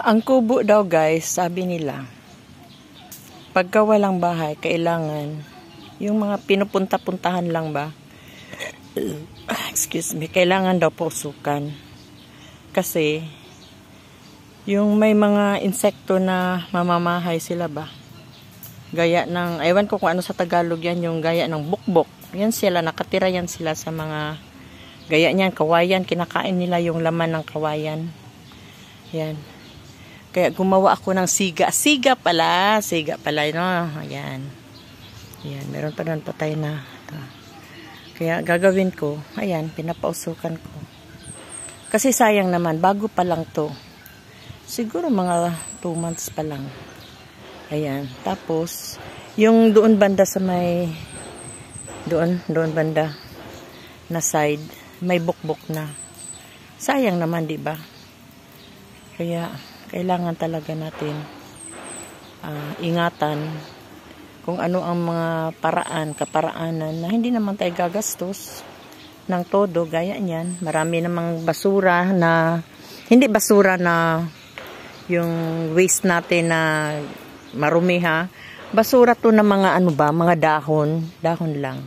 Ang kubo daw guys, sabi nila, pagka walang bahay, kailangan yung mga pinupunta-puntahan lang ba? Excuse me, kailangan daw pusukan. Kasi, yung may mga insekto na mamamahay sila ba? Gaya ng, ewan ko kung ano sa Tagalog yan, yung gaya ng bukbok. Yan sila, nakatira yan sila sa mga, gaya niyan, kawayan, kinakain nila yung laman ng kawayan. Yan. Kaya gumawa ako ng siga. Siga pala, no? Ayan. Ayan, meron pa doon patay na. Ito. Kaya gagawin ko, ayan, pinapausukan ko. Kasi sayang naman, bago pa lang to. Siguro mga 2 months pa lang. Ayan, tapos, yung doon banda sa may, doon banda na side, may bukbok na. Sayang naman, di ba? Kaya, kailangan talaga natin ingatan kung ano ang mga kaparaanan na hindi naman tayo gagastos ng todo, gaya niyan. Marami namang basura na, hindi basura na yung waste natin na marumi ha. Basura to na mga ano ba, mga dahon lang.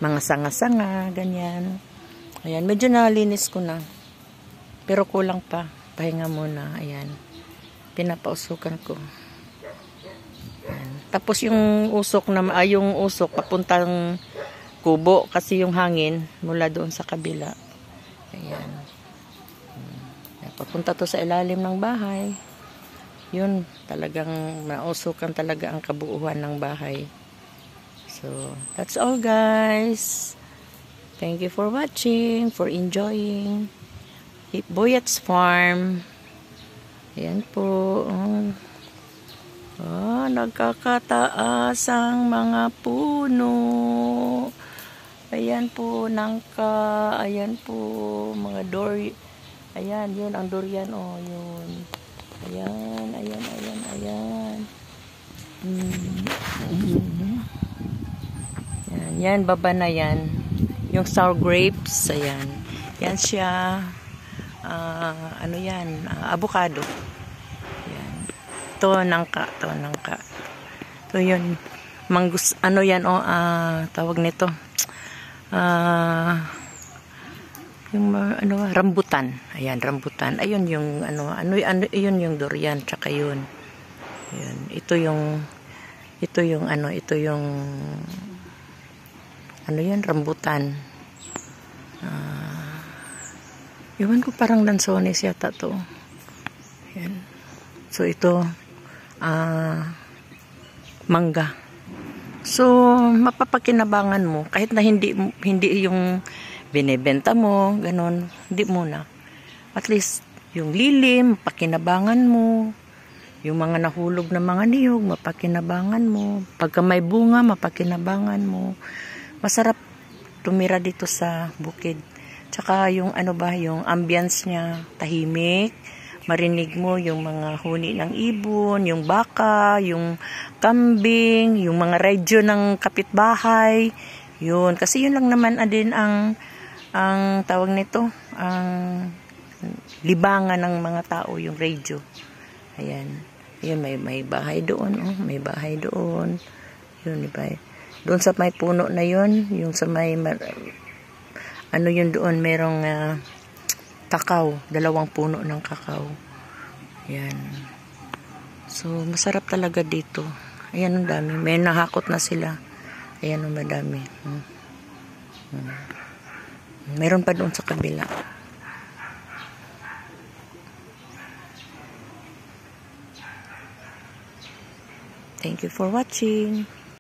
Mga sanga-sanga, ganyan. Ayan, medyo nalinis ko na. Pero kulang pa. Pahinga muna, ayan. Pinapausukan ko. Ayan. Tapos yung usok na yung usok papuntang kubo kasi yung hangin mula doon sa kabila. Ayan. Papunta to sa ilalim ng bahay. Yun, talagang nausukan talaga ang kabuuan ng bahay. So, that's all guys. Thank you for watching, for enjoying Boyet's Farm. Ayan po. Nagkakataas ang mga puno. Ayan po, nangka. Ayan po, mga ayan, yun ang durian. Oh, yun. Ayan. Yan, baba na yan. Yung sour grapes, ayan. Yan siya. Ano yan? Avocado. Yan. Ito, nangka. Ito yun. Mangus, ano yan, tawag nito. Yung rambutan. Ayan, rambutan. Ayun yung yun yung durian, tsaka yun. Ayan. Ito yung yan, rambutan. Iwan ko parang lansones yata to. Ayan. So ito mangga. So mapapakinabangan mo kahit na hindi yung binebenta mo, ganun, hindi muna. At least yung lilim, mapakinabangan mo. Yung mga nahulog na mga niyog, mapakinabangan mo. Pagka may bunga, mapakinabangan mo. Masarap tumira dito sa bukid. Tsaka yung yung ambience niya, tahimik. Marinig mo yung mga huni ng ibon, yung baka, yung kambing, yung mga radyo ng kapitbahay. Yun, kasi yun lang naman din ang tawag nito, ang libangan ng mga tao, yung radyo. Ayan. Yun, may bahay doon, may bahay doon. Yun, diba? Doon sa may puno na yun, yung sa may yun doon, merong kakao, 2 puno ng kakao. Ayan. So, masarap talaga dito. Ayan, ang dami. May nahakot na sila. Ayan, ang madami. Meron pa doon sa kabila. Thank you for watching.